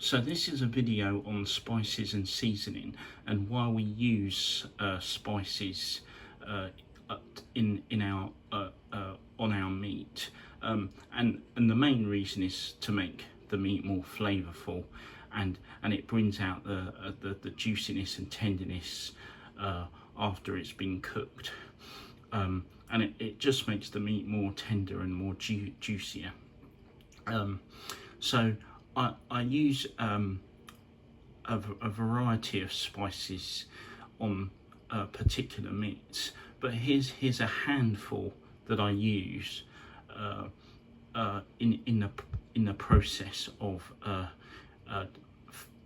So this is a video on spices and seasoning and why we use spices in our on our meat, and the main reason is to make the meat more flavourful, and it brings out the juiciness and tenderness after it's been cooked, and it just makes the meat more tender and more juicier. So I use a variety of spices on particular meats, but here's a handful that I use in the process of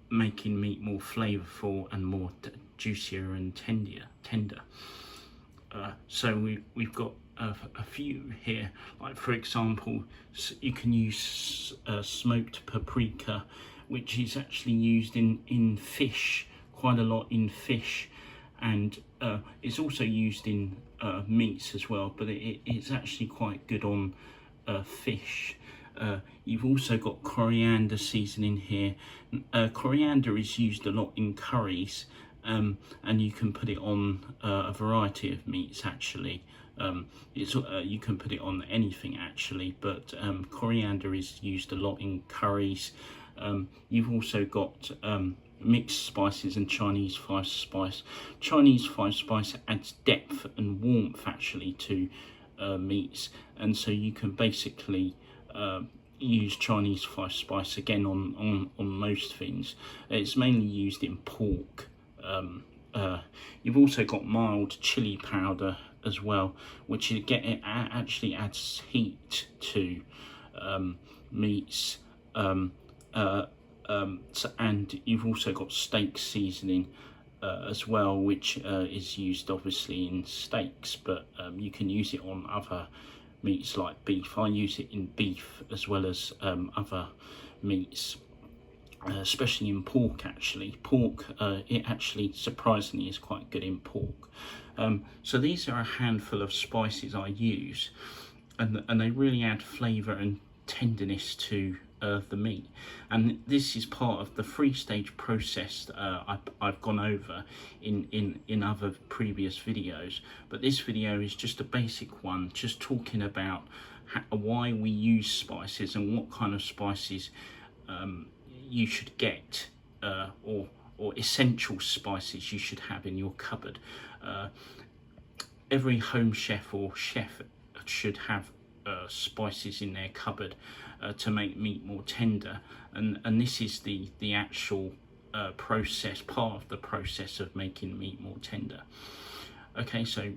making meat more flavourful and more juicier and tender. So we've got a few here, like for example, you can use smoked paprika, which is actually used in fish, quite a lot in fish, and it's also used in meats as well, but it's actually quite good on fish. You've also got coriander seasoning here. Coriander is used a lot in curries, and you can put it on a variety of meats actually. You can put it on anything actually, but coriander is used a lot in curries. You've also got mixed spices and Chinese 5-spice. Chinese 5-spice adds depth and warmth actually to meats, and so you can basically use Chinese 5-spice again on most things. It's mainly used in pork. You've also got mild chili powder as well, which again it actually adds heat to meats. And you've also got steak seasoning as well, which is used obviously in steaks, but you can use it on other meats like beef. I use it in beef as well as other meats, especially in pork actually. Pork, it actually surprisingly is quite good in pork. So these are a handful of spices I use, and they really add flavour and tenderness to the meat, and this is part of the 3-stage process that I've gone over in other previous videos, but this video is just a basic one, just talking about why we use spices and what kind of spices you should get, or essential spices you should have in your cupboard. Every home chef or chef should have spices in their cupboard to make meat more tender, and this is the actual process, part of the process of making meat more tender. Okay, so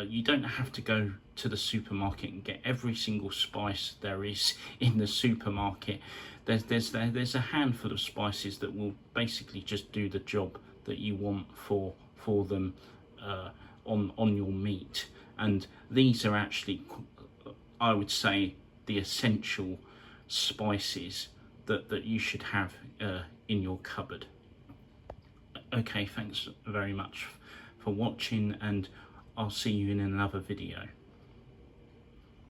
you don't have to go to the supermarket and get every single spice there is in the supermarket. There's a handful of spices that will basically just do the job that you want for them on your meat, and these are actually, I would say, the essential spices that you should have in your cupboard. Okay, thanks very much for watching, and I'll see you in another video.